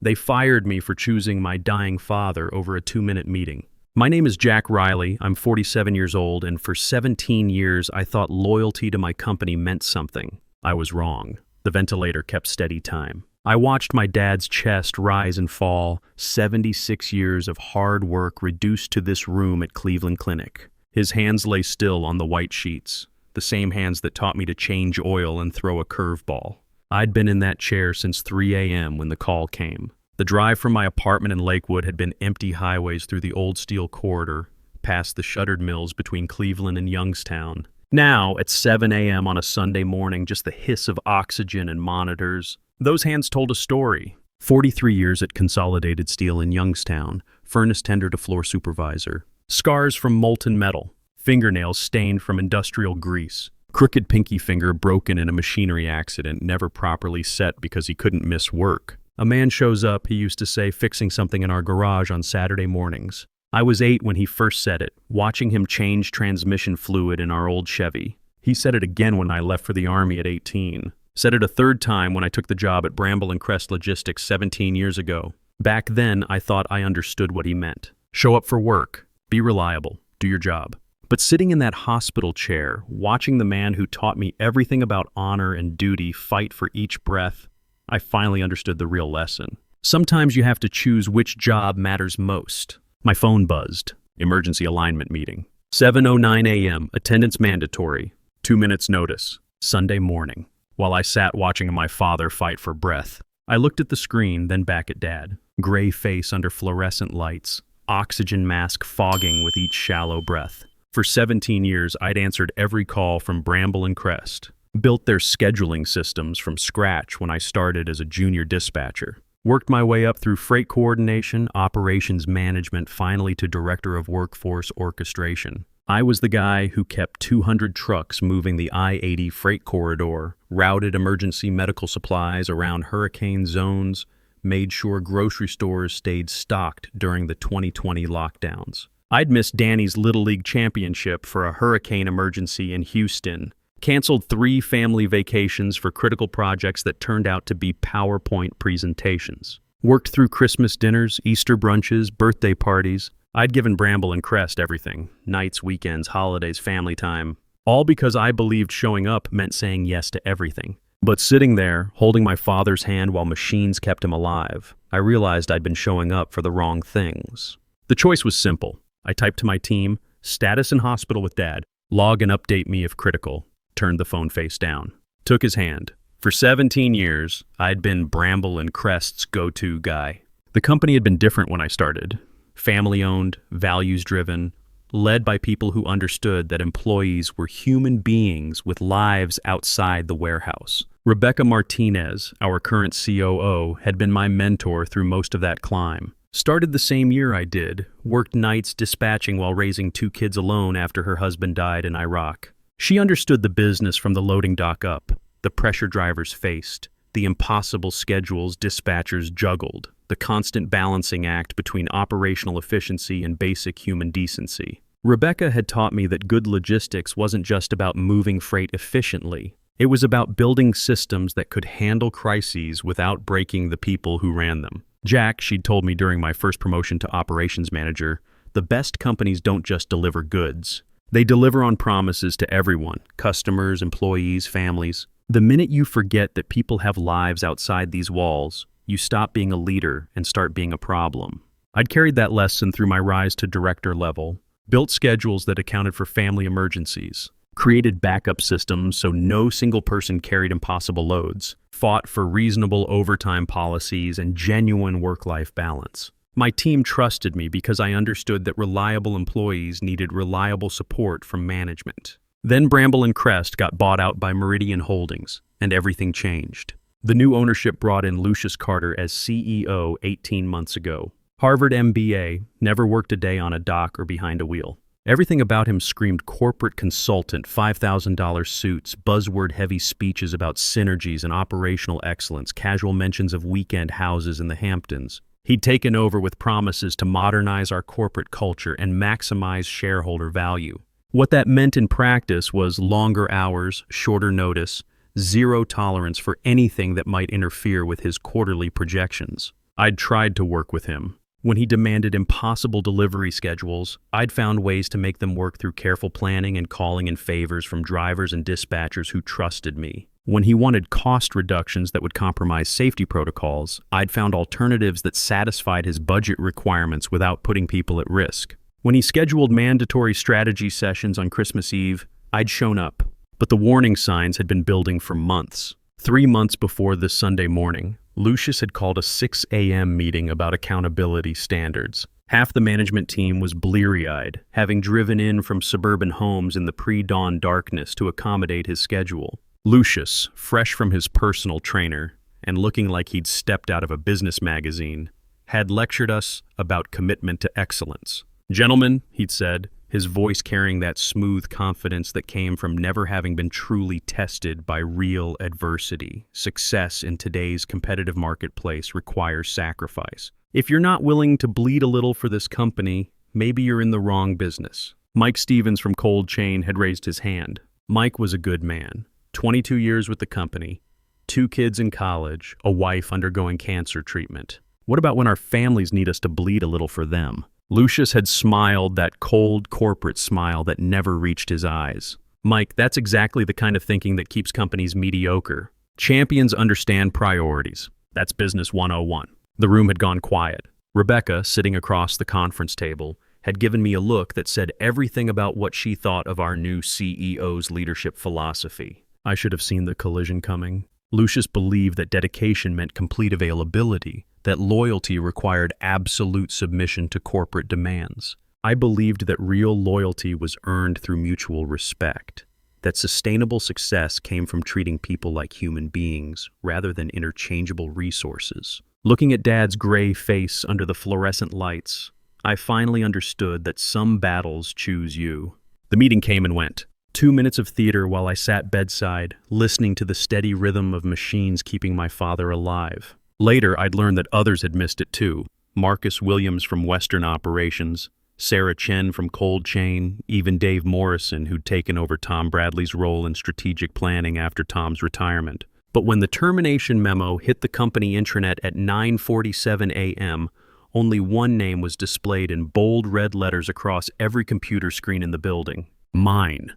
They fired me for choosing my dying father over a 2-minute meeting. My name is Jack Riley. I'm 47 years old, and for 17 years I thought loyalty to my company meant something. I was wrong. The ventilator kept steady time. I watched my dad's chest rise and fall, 76 years of hard work reduced to this room at Cleveland Clinic. His hands lay still on the white sheets, the same hands that taught me to change oil and throw a curveball. I'd been in that chair since 3 a.m. when the call came. The drive from my apartment in Lakewood had been empty highways through the old steel corridor, past the shuttered mills between Cleveland and Youngstown. Now, at 7 a.m. on a Sunday morning, just the hiss of oxygen and monitors. Those hands told a story. 43 years at Consolidated Steel in Youngstown, furnace tender to floor supervisor. Scars from molten metal, fingernails stained from industrial grease. Crooked pinky finger broken in a machinery accident, never properly set because he couldn't miss work. A man shows up, he used to say, fixing something in our garage on Saturday mornings. I was 8 when he first said it, watching him change transmission fluid in our old Chevy. He said it again when I left for the Army at 18. Said it a third time when I took the job at Bramble and Crest Logistics 17 years ago. Back then, I thought I understood what he meant. Show up for work, be reliable, do your job. But sitting in that hospital chair, watching the man who taught me everything about honor and duty fight for each breath, I finally understood the real lesson. Sometimes you have to choose which job matters most. My phone buzzed. Emergency alignment meeting. 7:09 a.m., attendance mandatory. 2 minutes notice. Sunday morning. While I sat watching my father fight for breath, I looked at the screen, then back at Dad. Gray face under fluorescent lights. Oxygen mask fogging with each shallow breath. For 17 years, I'd answered every call from Bramble and Crest. Built their scheduling systems from scratch when I started as a junior dispatcher. Worked my way up through freight coordination, operations management, finally to director of workforce orchestration. I was the guy who kept 200 trucks moving the I-80 freight corridor, routed emergency medical supplies around hurricane zones, made sure grocery stores stayed stocked during the 2020 lockdowns. I'd missed Danny's Little League championship for a hurricane emergency in Houston. Canceled 3 family vacations for critical projects that turned out to be PowerPoint presentations. Worked through Christmas dinners, Easter brunches, birthday parties. I'd given Bramble and Crest everything. Nights, weekends, holidays, family time. All because I believed showing up meant saying yes to everything. But sitting there, holding my father's hand while machines kept him alive, I realized I'd been showing up for the wrong things. The choice was simple. I typed to my team, status in hospital with Dad, log and update me if critical. Turned the phone face down. Took his hand. For 17 years, I'd been Bramble and Crest's go-to guy. The company had been different when I started. Family-owned, values-driven, led by people who understood that employees were human beings with lives outside the warehouse. Rebecca Martinez, our current COO, had been my mentor through most of that climb. Started the same year I did, worked nights dispatching while raising 2 kids alone after her husband died in Iraq. She understood the business from the loading dock up, the pressure drivers faced, the impossible schedules dispatchers juggled, the constant balancing act between operational efficiency and basic human decency. Rebecca had taught me that good logistics wasn't just about moving freight efficiently. It was about building systems that could handle crises without breaking the people who ran them. Jack, she'd told me during my first promotion to operations manager, the best companies don't just deliver goods. They deliver on promises to everyone, customers, employees, families. The minute you forget that people have lives outside these walls, you stop being a leader and start being a problem. I'd carried that lesson through my rise to director level, built schedules that accounted for family emergencies, created backup systems so no single person carried impossible loads, fought for reasonable overtime policies and genuine work-life balance. My team trusted me because I understood that reliable employees needed reliable support from management. Then Bramble and Crest got bought out by Meridian Holdings, and everything changed. The new ownership brought in Lucius as CEO 18 months ago. Harvard MBA, never worked a day on a dock or behind a wheel. Everything about him screamed corporate consultant, $5,000 suits, buzzword-heavy speeches about synergies and operational excellence, casual mentions of weekend houses in the Hamptons. He'd taken over with promises to modernize our corporate culture and maximize shareholder value. What that meant in practice was longer hours, shorter notice, zero tolerance for anything that might interfere with his quarterly projections. I'd tried to work with him. When he demanded impossible delivery schedules, I'd found ways to make them work through careful planning and calling in favors from drivers and dispatchers who trusted me. When he wanted cost reductions that would compromise safety protocols, I'd found alternatives that satisfied his budget requirements without putting people at risk. When he scheduled mandatory strategy sessions on Christmas Eve, I'd shown up. But the warning signs had been building for months. 3 months before this Sunday morning, Lucius had called a 6 a.m. meeting about accountability standards. Half the management team was bleary-eyed, having driven in from suburban homes in the pre-dawn darkness to accommodate his schedule. Lucius, fresh from his personal trainer and looking like he'd stepped out of a business magazine, had lectured us about commitment to excellence. "Gentlemen," he'd said, his voice carrying that smooth confidence that came from never having been truly tested by real adversity. "Success in today's competitive marketplace requires sacrifice. If you're not willing to bleed a little for this company, maybe you're in the wrong business." Mike Stevens from Cold Chain had raised his hand. Mike was a good man. 22 years with the company, 2 kids in college, a wife undergoing cancer treatment. What about when our families need us to bleed a little for them? Lucius had smiled, that cold corporate smile that never reached his eyes. "Mike, that's exactly the kind of thinking that keeps companies mediocre. Champions understand priorities. That's business 101. The room had gone quiet. Rebecca, sitting across the conference table, had given me a look that said everything about what she thought of our new CEO's leadership philosophy. I should have seen the collision coming. Lucius believed that dedication meant complete availability, that loyalty required absolute submission to corporate demands. I believed that real loyalty was earned through mutual respect, that sustainable success came from treating people like human beings rather than interchangeable resources. Looking at Dad's gray face under the fluorescent lights, I finally understood that some battles choose you. The meeting came and went. 2 minutes of theater while I sat bedside, listening to the steady rhythm of machines keeping my father alive. Later, I'd learned that others had missed it too. Marcus Williams from Western Operations, Sarah Chen from Cold Chain, even Dave Morrison, who'd taken over Tom Bradley's role in strategic planning after Tom's retirement. But when the termination memo hit the company intranet at 9:47 a.m., only one name was displayed in bold red letters across every computer screen in the building. Mine.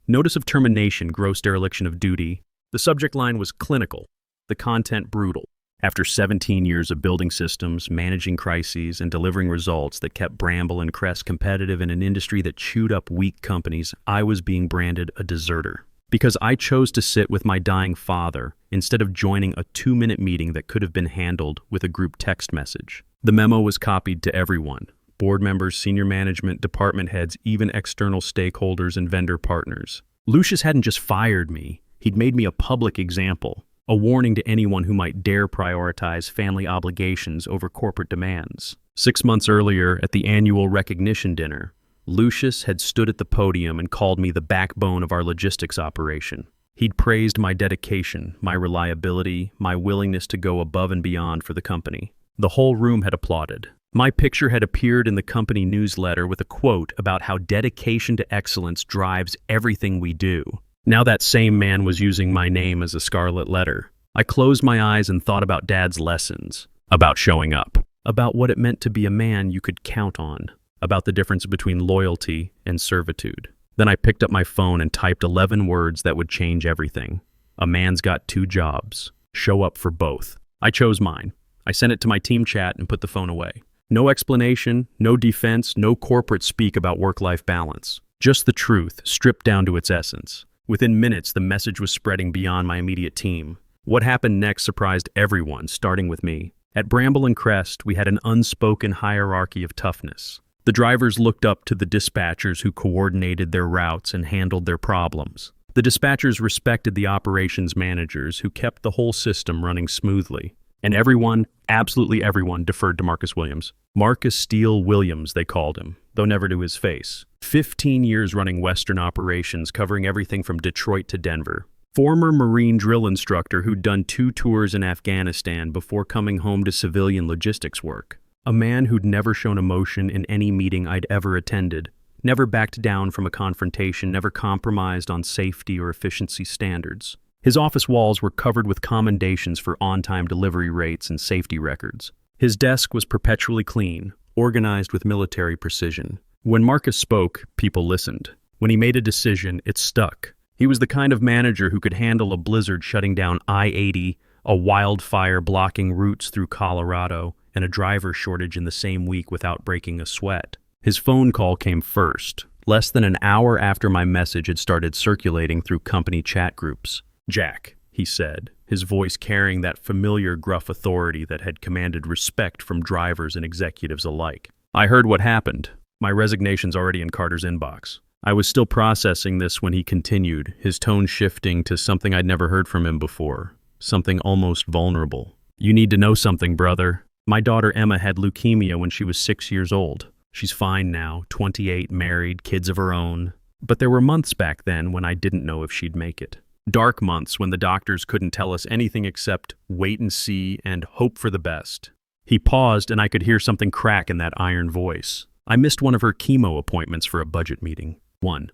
Notice of termination, gross dereliction of duty. The subject line was clinical, the content brutal. After 17 years of building systems, managing crises, and delivering results that kept Bramble and Crest competitive in an industry that chewed up weak companies, I was being branded a deserter. Because I chose to sit with my dying father instead of joining a 2-minute meeting that could have been handled with a group text message. The memo was copied to everyone. Board members, senior management, department heads, even external stakeholders and vendor partners. Lucius hadn't just fired me, he'd made me a public example, a warning to anyone who might dare prioritize family obligations over corporate demands. 6 months earlier, at the annual recognition dinner, Lucius had stood at the podium and called me the backbone of our logistics operation. He'd praised my dedication, my reliability, my willingness to go above and beyond for the company. The whole room had applauded. My picture had appeared in the company newsletter with a quote about how dedication to excellence drives everything we do. Now that same man was using my name as a scarlet letter. I closed my eyes and thought about Dad's lessons, about showing up, about what it meant to be a man you could count on, about the difference between loyalty and servitude. Then I picked up my phone and typed 11 words that would change everything. A man's got 2 jobs. Show up for both. I chose mine. I sent it to my team chat and put the phone away. No explanation, no defense, no corporate speak about work-life balance. Just the truth, stripped down to its essence. Within minutes, the message was spreading beyond my immediate team. What happened next surprised everyone, starting with me. At Bramble and Crest, we had an unspoken hierarchy of toughness. The drivers looked up to the dispatchers who coordinated their routes and handled their problems. The dispatchers respected the operations managers who kept the whole system running smoothly. And everyone, absolutely everyone, deferred to Marcus Williams. Marcus Steele Williams, they called him, though never to his face. 15 years running Western operations, covering everything from Detroit to Denver. Former Marine drill instructor who'd done 2 tours in Afghanistan before coming home to civilian logistics work. A man who'd never shown emotion in any meeting I'd ever attended, never backed down from a confrontation, never compromised on safety or efficiency standards. His office walls were covered with commendations for on-time delivery rates and safety records. His desk was perpetually clean, organized with military precision. When Marcus spoke, people listened. When he made a decision, it stuck. He was the kind of manager who could handle a blizzard shutting down I-80, a wildfire blocking routes through Colorado, and a driver shortage in the same week without breaking a sweat. His phone call came first, less than an hour after my message had started circulating through company chat groups. "Jack," he said, his voice carrying that familiar gruff authority that had commanded respect from drivers and executives alike. "I heard what happened. My resignation's already in Carter's inbox." I was still processing this when he continued, his tone shifting to something I'd never heard from him before, something almost vulnerable. "You need to know something, brother. My daughter Emma had leukemia when she was 6 years old. She's fine now, 28, married, kids of her own. But there were months back then when I didn't know if she'd make it. Dark months when the doctors couldn't tell us anything except wait and see and hope for the best." He paused and I could hear something crack in that iron voice. I missed one of her chemo appointments for a budget meeting. One.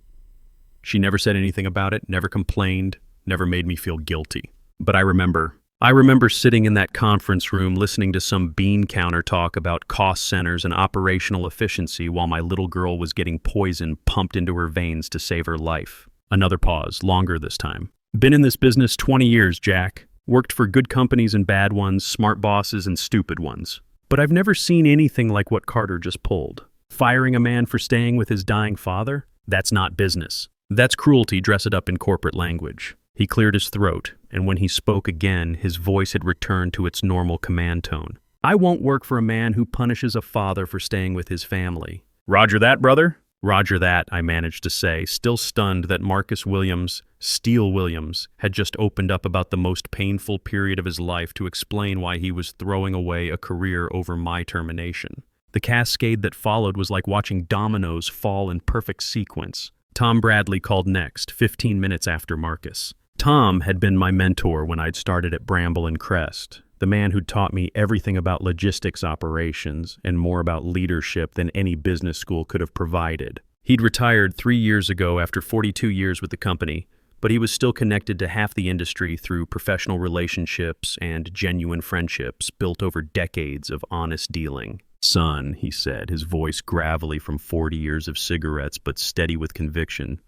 She never said anything about it, never complained, never made me feel guilty. But I remember sitting in that conference room listening to some bean counter talk about cost centers and operational efficiency while my little girl was getting poison pumped into her veins to save her life. Another pause, longer this time. "Been in this business 20 years, Jack. Worked for good companies and bad ones, smart bosses and stupid ones. But I've never seen anything like what Carter just pulled. Firing a man for staying with his dying father? That's not business. That's cruelty dressed up in corporate language." He cleared his throat, and when he spoke again, his voice had returned to its normal command tone. "I won't work for a man who punishes a father for staying with his family." "Roger that, brother?" "Roger that," I managed to say, still stunned that Marcus Williams, Steele Williams, had just opened up about the most painful period of his life to explain why he was throwing away a career over my termination. The cascade that followed was like watching dominoes fall in perfect sequence. Tom Bradley called next, 15 minutes after Marcus. Tom had been my mentor when I'd started at Bramble and Crest, the man who'd taught me everything about logistics operations and more about leadership than any business school could have provided. He'd retired 3 years ago after 42 years with the company, but he was still connected to half the industry through professional relationships and genuine friendships built over decades of honest dealing. "Son," he said, his voice gravelly from 40 years of cigarettes but steady with conviction,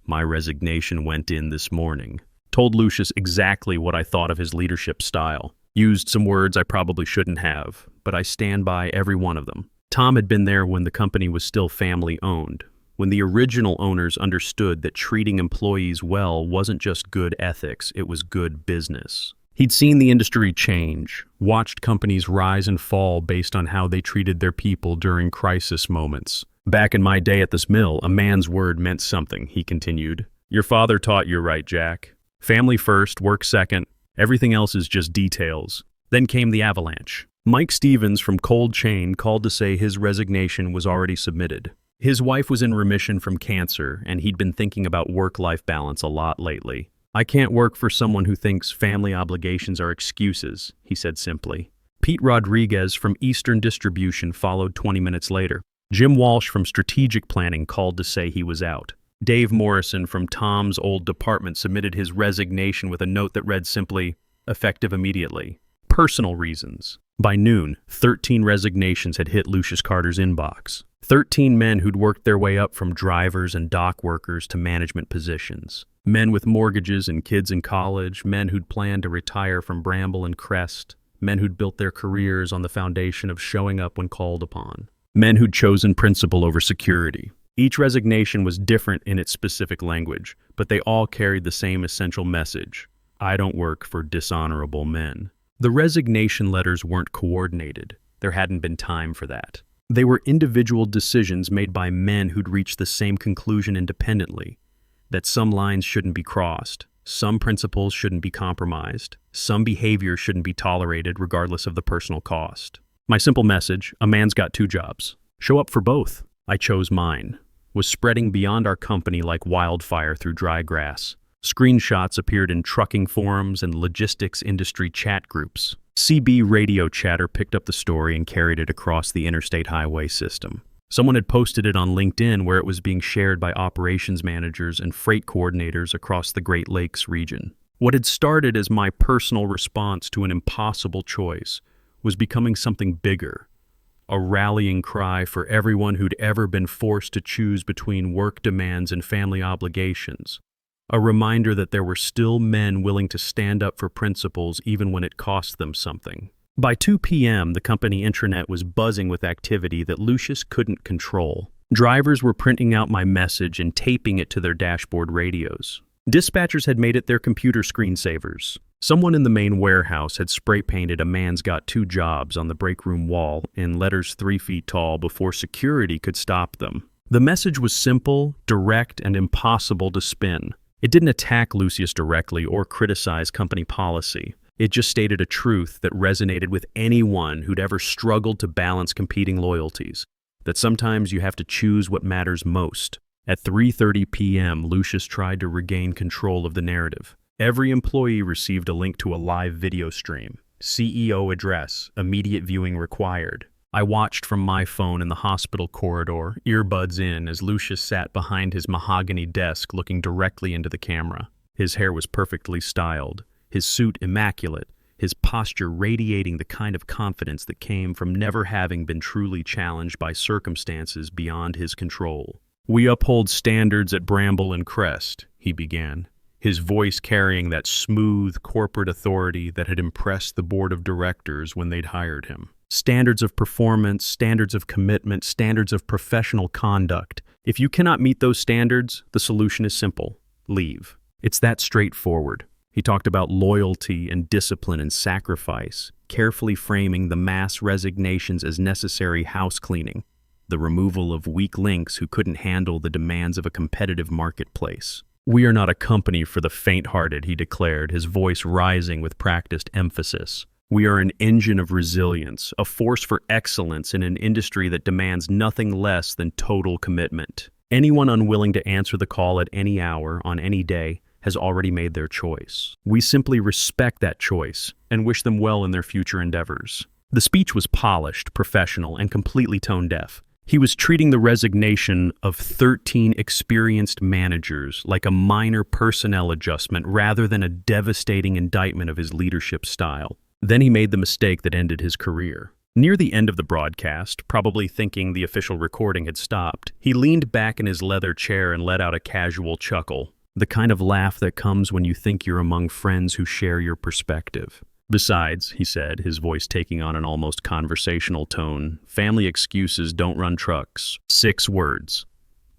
"my resignation went in this morning." Told Lucius exactly what I thought of his leadership style. Used some words I probably shouldn't have, but I stand by every one of them. Tom had been there when the company was still family-owned, when the original owners understood that treating employees well wasn't just good ethics, it was good business. He'd seen the industry change, watched companies rise and fall based on how they treated their people during crisis moments. "Back in my day at this mill, a man's word meant something," he continued. "Your father taught you right, Jack. Family first, work second. Everything else is just details." Then came the avalanche. Mike Stevens from Cold Chain called to say his resignation was already submitted. His wife was in remission from cancer, and he'd been thinking about work-life balance a lot lately. "I can't work for someone who thinks family obligations are excuses," he said simply. Pete Rodriguez from Eastern Distribution followed 20 minutes later. Jim Walsh from Strategic Planning called to say he was out. Dave Morrison from Tom's old department submitted his resignation with a note that read simply, "Effective immediately. Personal reasons." By noon, 13 resignations had hit Lucius Carter's inbox. 13 men who'd worked their way up from drivers and dock workers to management positions. Men with mortgages and kids in college, men who'd planned to retire from Bramble and Crest, men who'd built their careers on the foundation of showing up when called upon. Men who'd chosen principle over security. Each resignation was different in its specific language, but they all carried the same essential message: I don't work for dishonorable men. The resignation letters weren't coordinated. There hadn't been time for that. They were individual decisions made by men who'd reached the same conclusion independently, that some lines shouldn't be crossed, some principles shouldn't be compromised, some behavior shouldn't be tolerated regardless of the personal cost. My simple message, a man's got two jobs. Show up for both. I chose mine. Was spreading beyond our company like wildfire through dry grass. Screenshots appeared in trucking forums and logistics industry chat groups. CB radio chatter picked up the story and carried it across the interstate highway system. Someone had posted it on LinkedIn where it was being shared by operations managers and freight coordinators across the Great Lakes region. What had started as my personal response to an impossible choice was becoming something bigger, a rallying cry for everyone who'd ever been forced to choose between work demands and family obligations, a reminder that there were still men willing to stand up for principles even when it cost them something. By 2 p.m., the company intranet was buzzing with activity that Lucius couldn't control. Drivers were printing out my message and taping it to their dashboard radios. Dispatchers had made it their computer screensavers. Someone in the main warehouse had spray-painted "A man's got 2 jobs" on the break room wall in letters 3 feet tall before security could stop them. The message was simple, direct, and impossible to spin. It didn't attack Lucius directly or criticize company policy. It just stated a truth that resonated with anyone who'd ever struggled to balance competing loyalties, that sometimes you have to choose what matters most. At 3:30 p.m., Lucius tried to regain control of the narrative. Every employee received a link to a live video stream. CEO address, immediate viewing required. I watched from my phone in the hospital corridor, earbuds in, as Lucius sat behind his mahogany desk looking directly into the camera. His hair was perfectly styled, his suit immaculate, his posture radiating the kind of confidence that came from never having been truly challenged by circumstances beyond his control. "We uphold standards at Bramble and Crest," he began, his voice carrying that smooth corporate authority that had impressed the board of directors when they'd hired him. Standards of performance, standards of commitment, standards of professional conduct. If you cannot meet those standards, the solution is simple: leave. It's that straightforward. He talked about loyalty and discipline and sacrifice, carefully framing the mass resignations as necessary house cleaning, the removal of weak links who couldn't handle the demands of a competitive marketplace. "We are not a company for the faint-hearted," he declared, his voice rising with practiced emphasis. "We are an engine of resilience, a force for excellence in an industry that demands nothing less than total commitment. Anyone unwilling to answer the call at any hour, on any day, has already made their choice. We simply respect that choice and wish them well in their future endeavors." The speech was polished, professional, and completely tone-deaf. He was treating the resignation of 13 experienced managers like a minor personnel adjustment rather than a devastating indictment of his leadership style. Then he made the mistake that ended his career. Near the end of the broadcast, probably thinking the official recording had stopped, he leaned back in his leather chair and let out a casual chuckle, the kind of laugh that comes when you think you're among friends who share your perspective. "Besides," he said, his voice taking on an almost conversational tone, "family excuses don't run trucks." 6 words,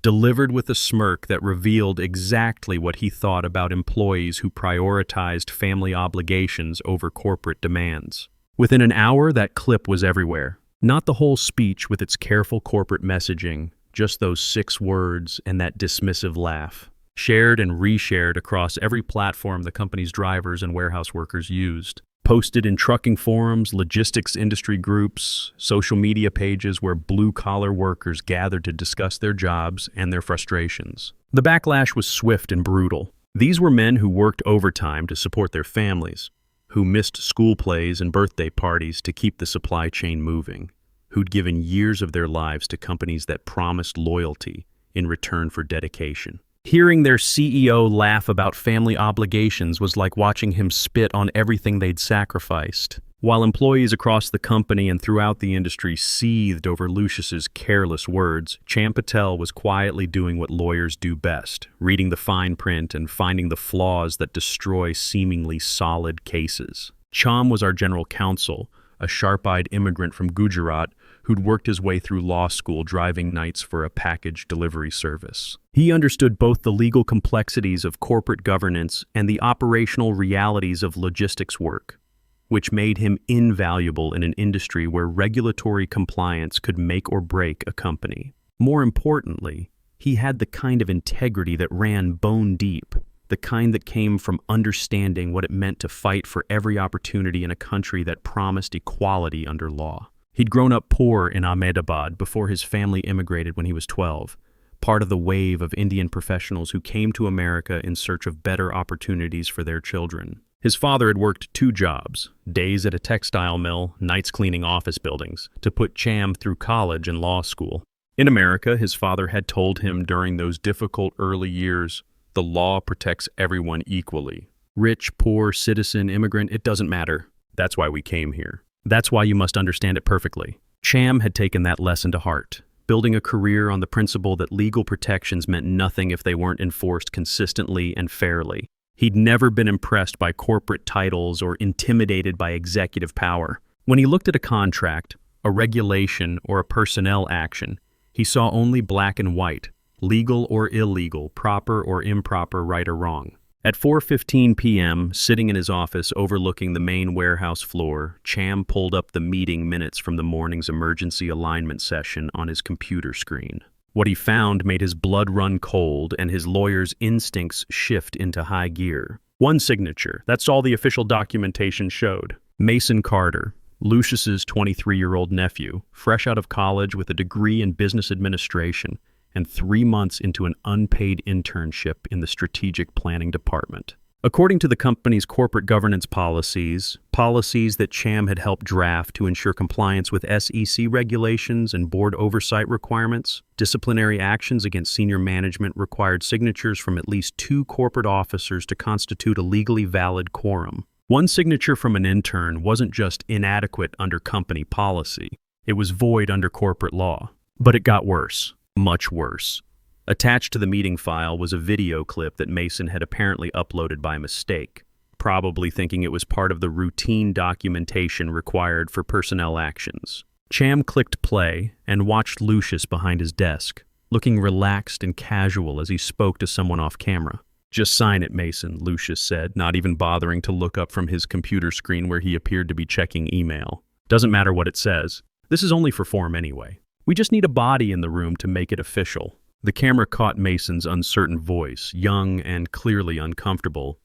delivered with a smirk that revealed exactly what he thought about employees who prioritized family obligations over corporate demands. Within an hour, that clip was everywhere. Not the whole speech with its careful corporate messaging, just those 6 words and that dismissive laugh. Shared and reshared across every platform the company's drivers and warehouse workers used. Posted in trucking forums, logistics industry groups, social media pages where blue-collar workers gathered to discuss their jobs and their frustrations. The backlash was swift and brutal. These were men who worked overtime to support their families, who missed school plays and birthday parties to keep the supply chain moving, who'd given years of their lives to companies that promised loyalty in return for dedication. Hearing their CEO laugh about family obligations was like watching him spit on everything they'd sacrificed. While employees across the company and throughout the industry seethed over Lucius's careless words, Champ Patel was quietly doing what lawyers do best, reading the fine print and finding the flaws that destroy seemingly solid cases. Cham was our general counsel, a sharp-eyed immigrant from Gujarat who'd worked his way through law school driving nights for a package delivery service. He understood both the legal complexities of corporate governance and the operational realities of logistics work, which made him invaluable in an industry where regulatory compliance could make or break a company. More importantly, he had the kind of integrity that ran bone deep, the kind that came from understanding what it meant to fight for every opportunity in a country that promised equality under law. He'd grown up poor in Ahmedabad before his family immigrated when he was 12, part of the wave of Indian professionals who came to America in search of better opportunities for their children. His father had worked 2 jobs, days at a textile mill, nights cleaning office buildings, to put Cham through college and law school. In America, his father had told him during those difficult early years, the law protects everyone equally. Rich, poor, citizen, immigrant, it doesn't matter. That's why we came here. That's why you must understand it perfectly. Cham had taken that lesson to heart, building a career on the principle that legal protections meant nothing if they weren't enforced consistently and fairly. He'd never been impressed by corporate titles or intimidated by executive power. When he looked at a contract, a regulation, or a personnel action, he saw only black and white, legal or illegal, proper or improper, right or wrong. At 4:15 p.m., sitting in his office overlooking the main warehouse floor, Cham pulled up the meeting minutes from the morning's emergency alignment session on his computer screen. What he found made his blood run cold and his lawyer's instincts shift into high gear. One signature, that's all the official documentation showed. Mason Carter, Lucius's 23-year-old nephew, fresh out of college with a degree in business administration, and 3 months into an unpaid internship in the strategic planning department. According to the company's corporate governance policies that Cham had helped draft to ensure compliance with SEC regulations and board oversight requirements, disciplinary actions against senior management required signatures from at least 2 corporate officers to constitute a legally valid quorum. One signature from an intern wasn't just inadequate under company policy, it was void under corporate law. But it got worse. Much worse. Attached to the meeting file was a video clip that Mason had apparently uploaded by mistake, probably thinking it was part of the routine documentation required for personnel actions. Cham clicked play and watched Lucius behind his desk, looking relaxed and casual as he spoke to someone off camera. "Just sign it, Mason," Lucius said, not even bothering to look up from his computer screen where he appeared to be checking email. "Doesn't matter what it says. This is only for form anyway. We just need a body in the room to make it official." The camera caught Mason's uncertain voice, young and clearly uncomfortable.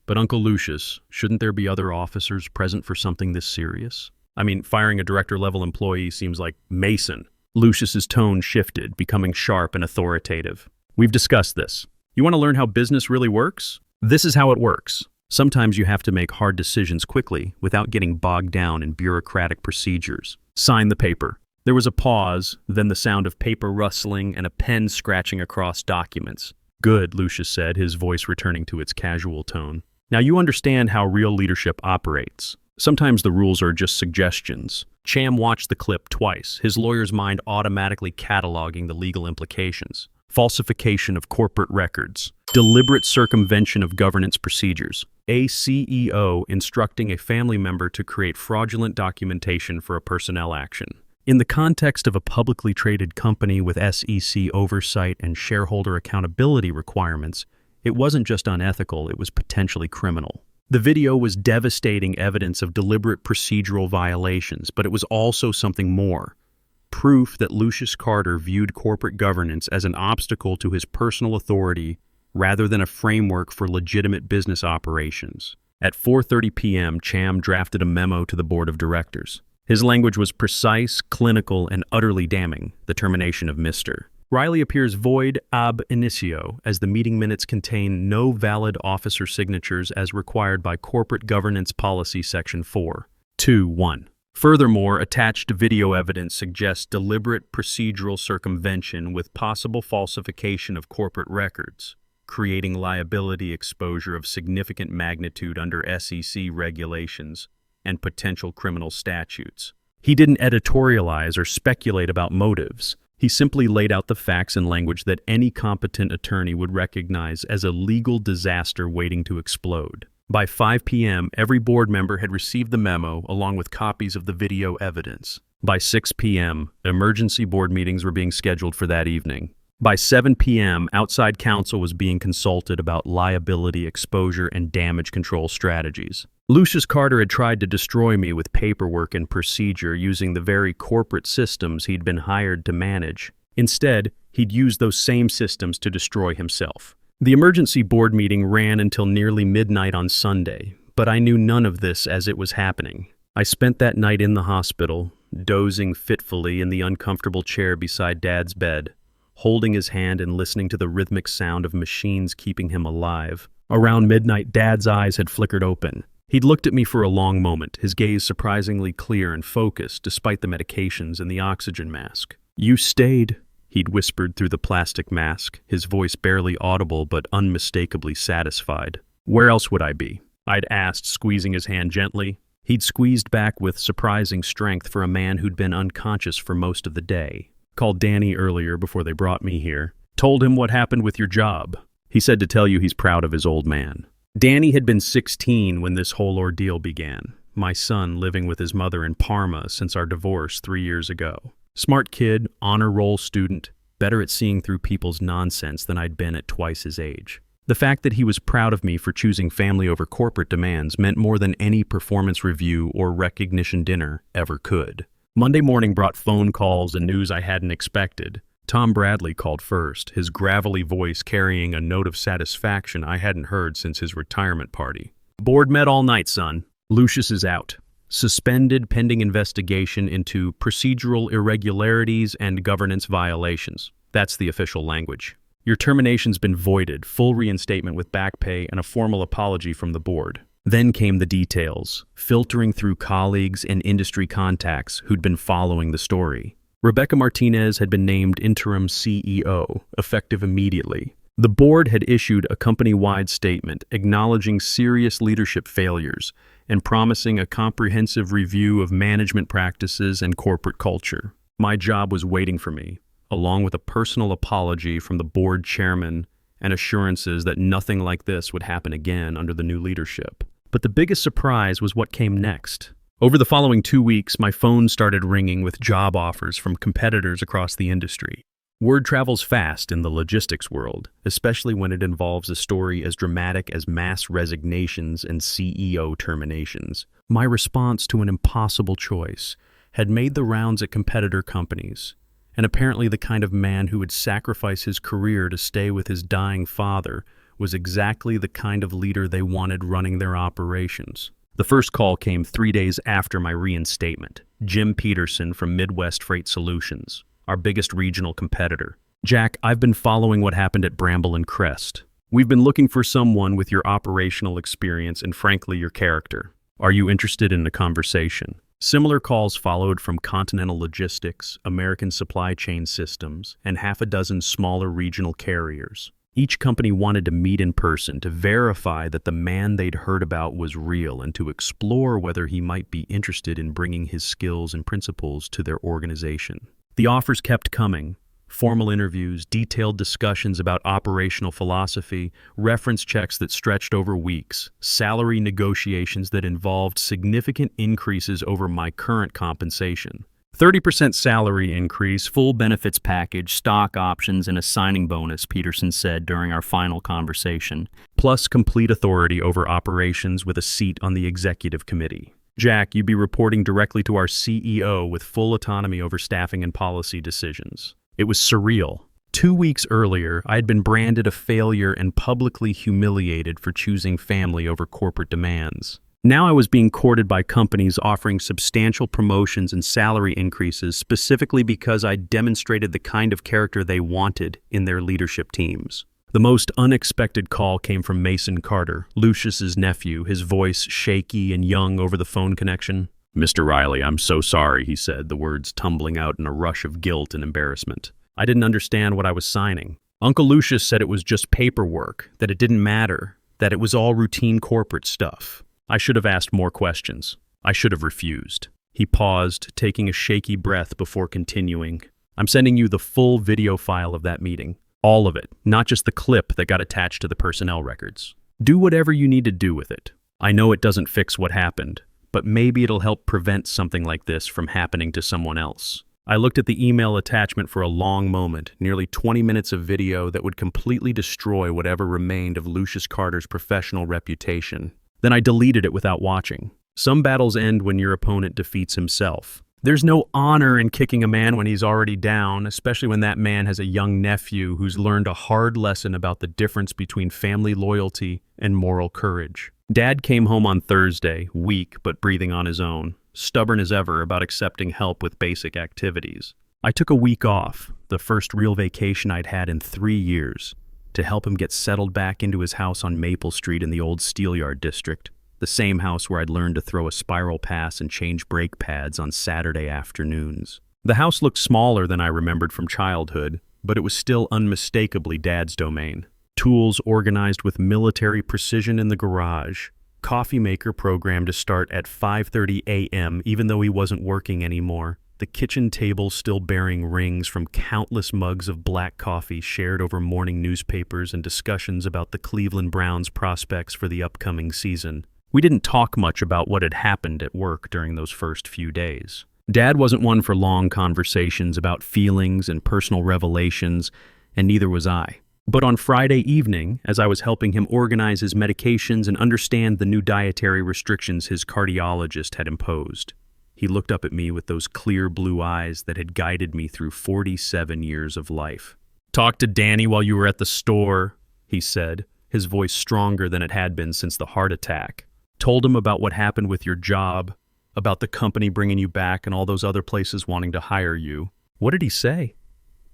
"But Uncle Lucius, shouldn't there be other officers present for something this serious? I mean, firing a director-level employee seems like..." "Mason." Lucius's tone shifted, becoming sharp and authoritative. "We've discussed this. You want to learn how business really works? This is how it works. Sometimes you have to make hard decisions quickly without getting bogged down in bureaucratic procedures. Sign the paper." There was a pause, then the sound of paper rustling and a pen scratching across documents. "Good," Lucius said, his voice returning to its casual tone. "Now you understand how real leadership operates. Sometimes the rules are just suggestions." Cham watched the clip twice, his lawyer's mind automatically cataloging the legal implications. Falsification of corporate records, deliberate circumvention of governance procedures, a CEO instructing a family member to create fraudulent documentation for a personnel action. In the context of a publicly traded company with SEC oversight and shareholder accountability requirements, it wasn't just unethical, it was potentially criminal. The video was devastating evidence of deliberate procedural violations, but it was also something more. Proof that Lucius Carter viewed corporate governance as an obstacle to his personal authority rather than a framework for legitimate business operations. At 4:30 p.m., Cham drafted a memo to the board of directors. His language was precise, clinical, and utterly damning, the termination of Mr. Riley appears void ab initio, as the meeting minutes contain no valid officer signatures as required by Corporate Governance Policy Section 4.2.1. Furthermore, attached video evidence suggests deliberate procedural circumvention with possible falsification of corporate records, creating liability exposure of significant magnitude under SEC regulations and potential criminal statutes. He didn't editorialize or speculate about motives. He simply laid out the facts in language that any competent attorney would recognize as a legal disaster waiting to explode. By 5 p.m., every board member had received the memo along with copies of the video evidence. By 6 p.m., emergency board meetings were being scheduled for that evening. By 7 p.m., outside counsel was being consulted about liability exposure and damage control strategies. Lucius Carter had tried to destroy me with paperwork and procedure using the very corporate systems he'd been hired to manage. Instead, he'd used those same systems to destroy himself. The emergency board meeting ran until nearly midnight on Sunday, but I knew none of this as it was happening. I spent that night in the hospital, dozing fitfully in the uncomfortable chair beside Dad's bed, holding his hand and listening to the rhythmic sound of machines keeping him alive. Around midnight, Dad's eyes had flickered open. He'd looked at me for a long moment, his gaze surprisingly clear and focused despite the medications and the oxygen mask. "You stayed," he'd whispered through the plastic mask, his voice barely audible but unmistakably satisfied. "Where else would I be?" I'd asked, squeezing his hand gently. He'd squeezed back with surprising strength for a man who'd been unconscious for most of the day. Called Danny earlier before they brought me here. Told him what happened with your job. He said to tell you he's proud of his old man. Danny had been 16 when this whole ordeal began. My son living with his mother in Parma since our divorce 3 years ago. Smart kid, honor roll student, better at seeing through people's nonsense than I'd been at twice his age. The fact that he was proud of me for choosing family over corporate demands meant more than any performance review or recognition dinner ever could. Monday morning brought phone calls and news I hadn't expected. Tom Bradley called first, his gravelly voice carrying a note of satisfaction I hadn't heard since his retirement party. Board met all night, son. Lucius is out. Suspended pending investigation into procedural irregularities and governance violations. That's the official language. Your termination's been voided, full reinstatement with back pay and a formal apology from the board. Then came the details, filtering through colleagues and industry contacts who'd been following the story. Rebecca Martinez had been named interim CEO, effective immediately. The board had issued a company-wide statement acknowledging serious leadership failures and promising a comprehensive review of management practices and corporate culture. My job was waiting for me, along with a personal apology from the board chairman and assurances that nothing like this would happen again under the new leadership. But the biggest surprise was what came next. Over the following 2 weeks, my phone started ringing with job offers from competitors across the industry. Word travels fast in the logistics world, especially when it involves a story as dramatic as mass resignations and CEO terminations. My response to an impossible choice had made the rounds at competitor companies, and apparently the kind of man who would sacrifice his career to stay with his dying father was exactly the kind of leader they wanted running their operations. The first call came 3 days after my reinstatement. Jim Peterson from Midwest Freight Solutions, our biggest regional competitor. Jack, I've been following what happened at Bramble and Crest. We've been looking for someone with your operational experience and frankly your character. Are you interested in a conversation? Similar calls followed from Continental Logistics, American Supply Chain Systems, and half a dozen smaller regional carriers. Each company wanted to meet in person to verify that the man they'd heard about was real and to explore whether he might be interested in bringing his skills and principles to their organization. The offers kept coming. Formal interviews, detailed discussions about operational philosophy, reference checks that stretched over weeks, salary negotiations that involved significant increases over my current compensation. 30% salary increase, full benefits package, stock options, and a signing bonus, Peterson said during our final conversation, plus complete authority over operations with a seat on the executive committee. Jack, you'd be reporting directly to our CEO with full autonomy over staffing and policy decisions. It was surreal. 2 weeks earlier, I had been branded a failure and publicly humiliated for choosing family over corporate demands. Now I was being courted by companies offering substantial promotions and salary increases specifically because I demonstrated the kind of character they wanted in their leadership teams. The most unexpected call came from Mason Carter, Lucius's nephew, his voice shaky and young over the phone connection. "Mr. Riley, I'm so sorry," he said, the words tumbling out in a rush of guilt and embarrassment. I didn't understand what I was signing. Uncle Lucius said it was just paperwork, that it didn't matter, that it was all routine corporate stuff. I should have asked more questions. I should have refused. He paused, taking a shaky breath before continuing. "I'm sending you the full video file of that meeting. All of it, not just the clip that got attached to the personnel records. Do whatever you need to do with it. I know it doesn't fix what happened, but maybe it'll help prevent something like this from happening to someone else." I looked at the email attachment for a long moment, nearly 20 minutes of video that would completely destroy whatever remained of Lucius Carter's professional reputation. Then I deleted it without watching. Some battles end when your opponent defeats himself. There's no honor in kicking a man when he's already down, especially when that man has a young nephew who's learned a hard lesson about the difference between family loyalty and moral courage. Dad came home on Thursday, weak but breathing on his own, stubborn as ever about accepting help with basic activities. I took a week off, the first real vacation I'd had in 3 years, to help him get settled back into his house on Maple Street in the old Steelyard district, the same house where I'd learned to throw a spiral pass and change brake pads on Saturday afternoons. The house looked smaller than I remembered from childhood, but it was still unmistakably Dad's domain. Tools organized with military precision in the garage, coffee maker programmed to start at 5:30 a.m. even though he wasn't working anymore. The kitchen table still bearing rings from countless mugs of black coffee shared over morning newspapers and discussions about the Cleveland Browns' prospects for the upcoming season. We didn't talk much about what had happened at work during those first few days. Dad wasn't one for long conversations about feelings and personal revelations, and neither was I. But on Friday evening, as I was helping him organize his medications and understand the new dietary restrictions his cardiologist had imposed, he looked up at me with those clear blue eyes that had guided me through 47 years of life. "Talk to Danny while you were at the store," he said, his voice stronger than it had been since the heart attack. "Told him about what happened with your job, about the company bringing you back and all those other places wanting to hire you." "What did he say?"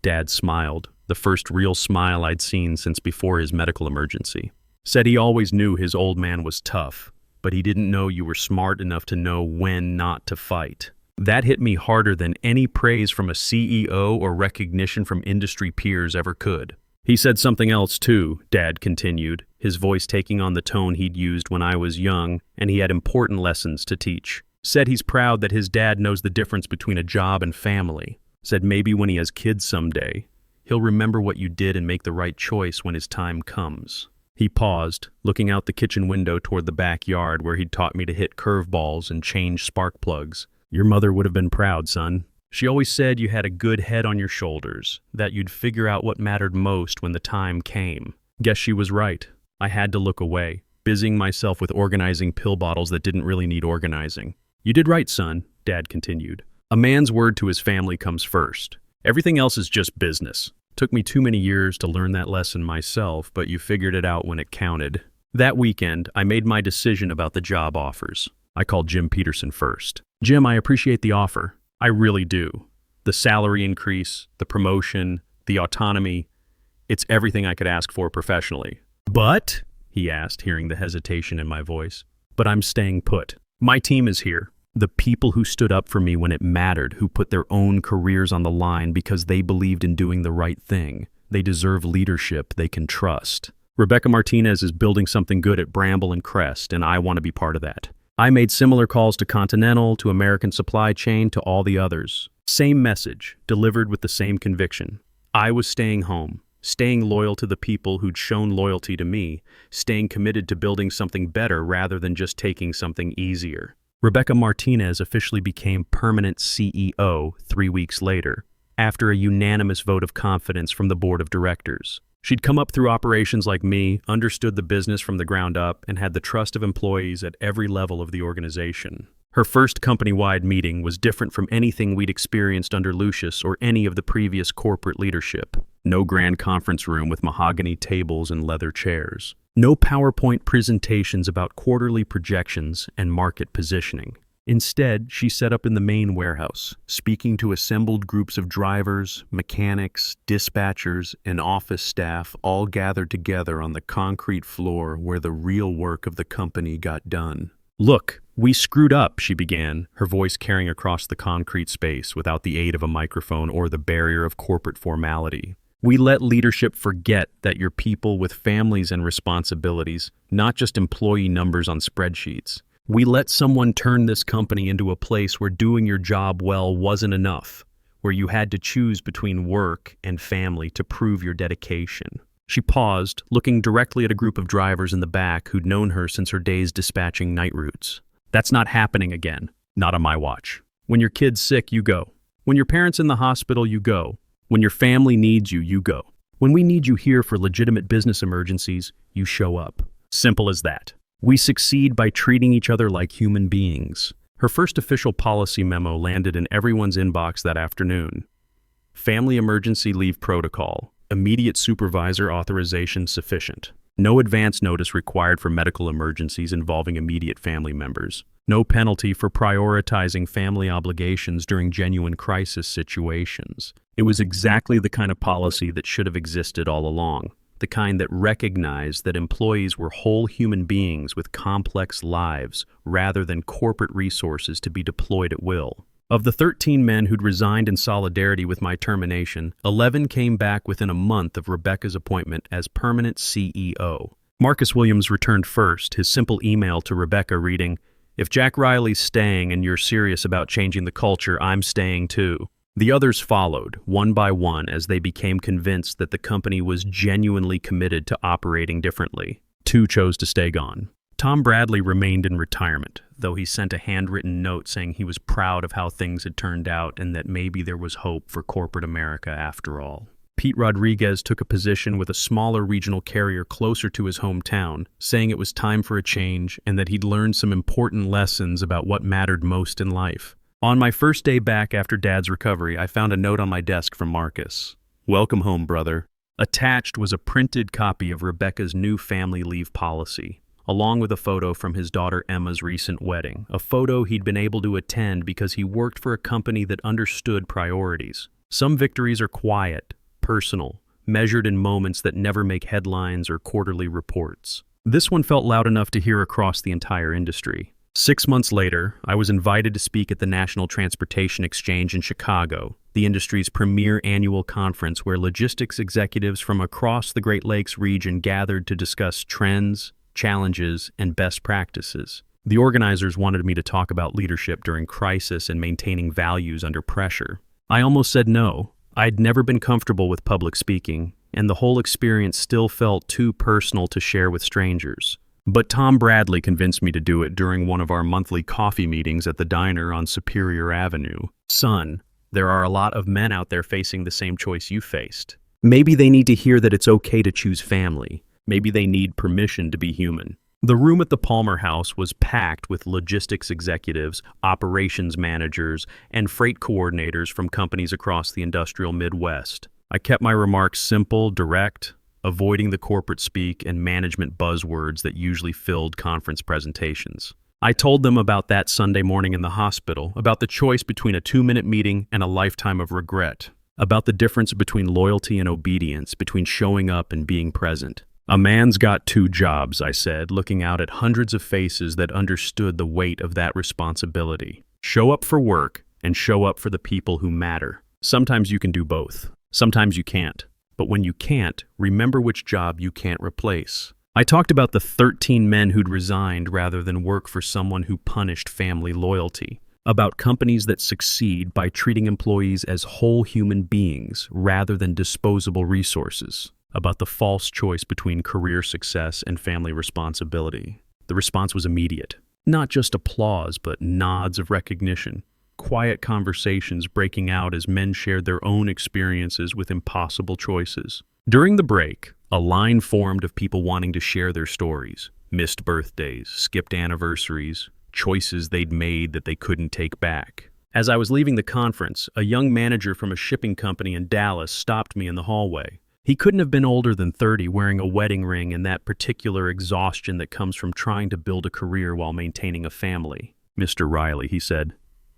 Dad smiled, the first real smile I'd seen since before his medical emergency. "Said he always knew his old man was tough, but he didn't know you were smart enough to know when not to fight." That hit me harder than any praise from a CEO or recognition from industry peers ever could. "He said something else too," Dad continued, his voice taking on the tone he'd used when I was young and he had important lessons to teach. "Said he's proud that his dad knows the difference between a job and family. Said maybe when he has kids someday, he'll remember what you did and make the right choice when his time comes." He paused, looking out the kitchen window toward the backyard where he'd taught me to hit curveballs and change spark plugs. "Your mother would have been proud, son. She always said you had a good head on your shoulders, that you'd figure out what mattered most when the time came." Guess she was right. I had to look away, busying myself with organizing pill bottles that didn't really need organizing. "You did right, son," Dad continued. "A man's word to his family comes first. Everything else is just business. Took me too many years to learn that lesson myself, but you figured it out when it counted." That weekend, I made my decision about the job offers. I called Jim Peterson first. "Jim, I appreciate the offer. I really do. The salary increase, the promotion, the autonomy, it's everything I could ask for professionally." "But?" he asked, hearing the hesitation in my voice. "But I'm staying put. My team is here. The people who stood up for me when it mattered, who put their own careers on the line because they believed in doing the right thing. They deserve leadership they can trust. Rebecca Martinez is building something good at Bramble and Crest, and I want to be part of that." I made similar calls to Continental, to American Supply Chain, to all the others. Same message, delivered with the same conviction. I was staying home, staying loyal to the people who'd shown loyalty to me, staying committed to building something better rather than just taking something easier. Rebecca Martinez officially became permanent CEO 3 weeks later, after a unanimous vote of confidence from the board of directors. She'd come up through operations like me, understood the business from the ground up, and had the trust of employees at every level of the organization. Her first company-wide meeting was different from anything we'd experienced under Lucius or any of the previous corporate leadership. No grand conference room with mahogany tables and leather chairs. No PowerPoint presentations about quarterly projections and market positioning. Instead, she set up in the main warehouse, speaking to assembled groups of drivers, mechanics, dispatchers, and office staff all gathered together on the concrete floor where the real work of the company got done. "Look, we screwed up," she began, her voice carrying across the concrete space without the aid of a microphone or the barrier of corporate formality. "We let leadership forget that you're people with families and responsibilities, not just employee numbers on spreadsheets. We let someone turn this company into a place where doing your job well wasn't enough, where you had to choose between work and family to prove your dedication." She paused, looking directly at a group of drivers in the back who'd known her since her days dispatching night routes. "That's not happening again. Not on my watch. When your kid's sick, you go. When your parent's in the hospital, you go. When your family needs you, you go. When we need you here for legitimate business emergencies, you show up. Simple as that. We succeed by treating each other like human beings." Her first official policy memo landed in everyone's inbox that afternoon. Family emergency leave protocol. Immediate supervisor authorization sufficient. No advance notice required for medical emergencies involving immediate family members. No penalty for prioritizing family obligations during genuine crisis situations. It was exactly the kind of policy that should have existed all along, the kind that recognized that employees were whole human beings with complex lives rather than corporate resources to be deployed at will. Of the 13 men who'd resigned in solidarity with my termination, 11 came back within a month of Rebecca's appointment as permanent CEO. Marcus Williams returned first, his simple email to Rebecca reading, "If Jack Riley's staying and you're serious about changing the culture, I'm staying too." The others followed, one by one, as they became convinced that the company was genuinely committed to operating differently. 2 chose to stay gone. Tom Bradley remained in retirement, though he sent a handwritten note saying he was proud of how things had turned out and that maybe there was hope for corporate America after all. Pete Rodriguez took a position with a smaller regional carrier closer to his hometown, saying it was time for a change and that he'd learned some important lessons about what mattered most in life. On my first day back after Dad's recovery, I found a note on my desk from Marcus. "Welcome home, brother." Attached was a printed copy of Rebecca's new family leave policy, along with a photo from his daughter Emma's recent wedding, a photo he'd been able to attend because he worked for a company that understood priorities. Some victories are quiet, personal, measured in moments that never make headlines or quarterly reports. This one felt loud enough to hear across the entire industry. 6 months later, I was invited to speak at the National Transportation Exchange in Chicago, the industry's premier annual conference where logistics executives from across the Great Lakes region gathered to discuss trends, challenges, and best practices. The organizers wanted me to talk about leadership during crisis and maintaining values under pressure. I almost said no. I'd never been comfortable with public speaking, and the whole experience still felt too personal to share with strangers. But Tom Bradley convinced me to do it during one of our monthly coffee meetings at the diner on Superior Avenue. "Son, there are a lot of men out there facing the same choice you faced. Maybe they need to hear that it's okay to choose family. Maybe they need permission to be human." The room at the Palmer House was packed with logistics executives, operations managers, and freight coordinators from companies across the industrial Midwest. I kept my remarks simple, direct, avoiding the corporate speak and management buzzwords that usually filled conference presentations. I told them about that Sunday morning in the hospital, about the choice between a 2-minute meeting and a lifetime of regret, about the difference between loyalty and obedience, between showing up and being present. "A man's got 2 jobs," I said, looking out at hundreds of faces that understood the weight of that responsibility. "Show up for work and show up for the people who matter. Sometimes you can do both. Sometimes you can't. But when you can't, remember which job you can't replace." I talked about the 13 men who'd resigned rather than work for someone who punished family loyalty, about companies that succeed by treating employees as whole human beings rather than disposable resources, about the false choice between career success and family responsibility. The response was immediate. Not just applause, but nods of recognition. Quiet conversations breaking out as men shared their own experiences with impossible choices. During the break, a line formed of people wanting to share their stories. Missed birthdays, skipped anniversaries, choices they'd made that they couldn't take back. As I was leaving the conference, a young manager from a shipping company in Dallas stopped me in the hallway. He couldn't have been older than 30, wearing a wedding ring and that particular exhaustion that comes from trying to build a career while maintaining a family. "Mr. Riley," he said,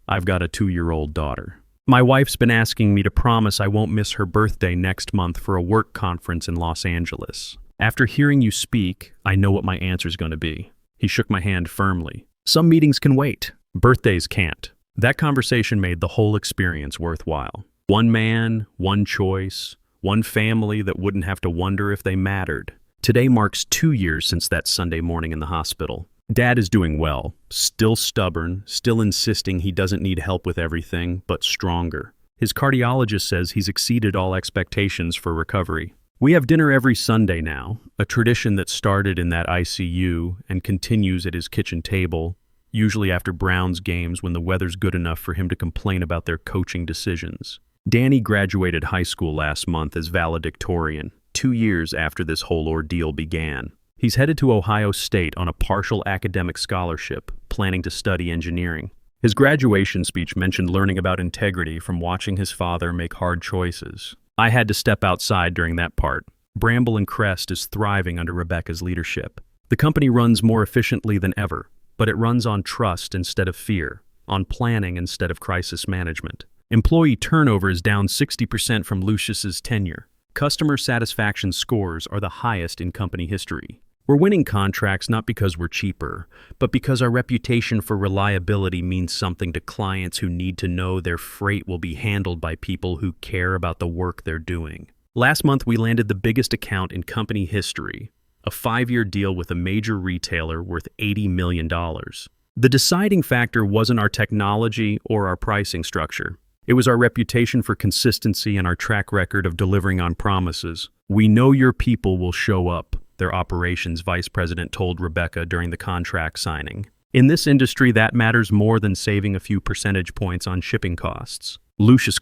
"I've got a 2-year-old daughter. My wife's been asking me to promise I won't miss her birthday next month for a work conference in Los Angeles. After hearing you speak, I know what my answer's going to be." He shook my hand firmly. "Some meetings can wait. Birthdays can't." That conversation made the whole experience worthwhile. One man, one choice, one family that wouldn't have to wonder if they mattered. Today marks 2 years since that Sunday morning in the hospital. Dad is doing well, still stubborn, still insisting he doesn't need help with everything, but stronger. His cardiologist says he's exceeded all expectations for recovery. We have dinner every Sunday now, a tradition that started in that ICU and continues at his kitchen table, usually after Browns games when the weather's good enough for him to complain about their coaching decisions. Danny graduated high school last month as valedictorian, 2 years after this whole ordeal began. He's headed to Ohio State on a partial academic scholarship, planning to study engineering. His graduation speech mentioned learning about integrity from watching his father make hard choices. I had to step outside during that part. Bramble and Crest is thriving under Rebecca's leadership. The company runs more efficiently than ever, but it runs on trust instead of fear, on planning instead of crisis management. Employee turnover is down 60% from Lucius's tenure. Customer satisfaction scores are the highest in company history. We're winning contracts not because we're cheaper, but because our reputation for reliability means something to clients who need to know their freight will be handled by people who care about the work they're doing. Last month, we landed the biggest account in company history, a 5-year deal with a major retailer worth $80 million. The deciding factor wasn't our technology or our pricing structure. It was our reputation for consistency and our track record of delivering on promises. "We know your people will show up," their operations vice president told Rebecca during the contract signing. In this industry, that matters more than saving a few percentage points on shipping costs. Lucius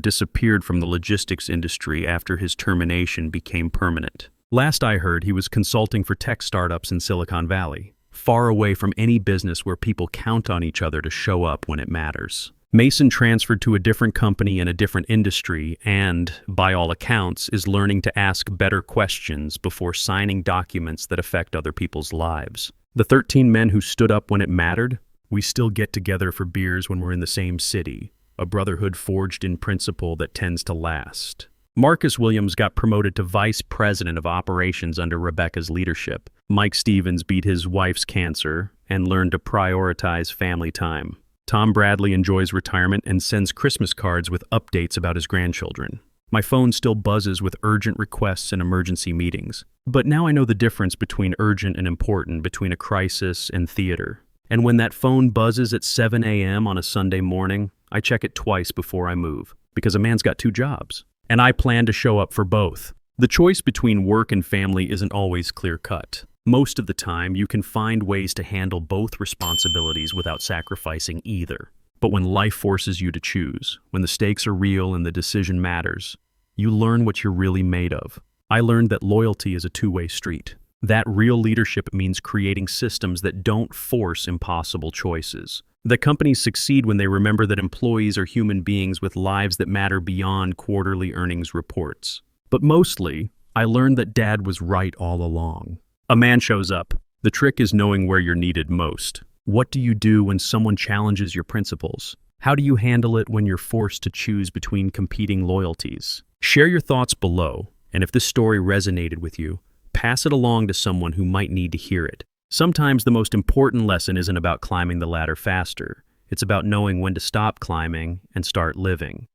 disappeared from the logistics industry after his termination became permanent. Last I heard, he was consulting for tech startups in Silicon Valley, far away from any business where people count on each other to show up when it matters. Mason transferred to a different company in a different industry and, by all accounts, is learning to ask better questions before signing documents that affect other people's lives. The 13 men who stood up when it mattered, we still get together for beers when we're in the same city, a brotherhood forged in principle that tends to last. Marcus Williams got promoted to vice president of operations under Rebecca's leadership. Mike Stevens beat his wife's cancer and learned to prioritize family time. Tom Bradley enjoys retirement and sends Christmas cards with updates about his grandchildren. My phone still buzzes with urgent requests and emergency meetings. But now I know the difference between urgent and important, between a crisis and theater. And when that phone buzzes at 7 a.m. on a Sunday morning, I check it twice before I move, because a man's got 2 jobs. And I plan to show up for both. The choice between work and family isn't always clear-cut. Most of the time, you can find ways to handle both responsibilities without sacrificing either. But when life forces you to choose, when the stakes are real and the decision matters, you learn what you're really made of. I learned that loyalty is a two-way street. That real leadership means creating systems that don't force impossible choices. That companies succeed when they remember that employees are human beings with lives that matter beyond quarterly earnings reports. But mostly, I learned that Dad was right all along. A man shows up. The trick is knowing where you're needed most. What do you do when someone challenges your principles? How do you handle it when you're forced to choose between competing loyalties? Share your thoughts below, and if this story resonated with you, pass it along to someone who might need to hear it. Sometimes the most important lesson isn't about climbing the ladder faster. It's about knowing when to stop climbing and start living.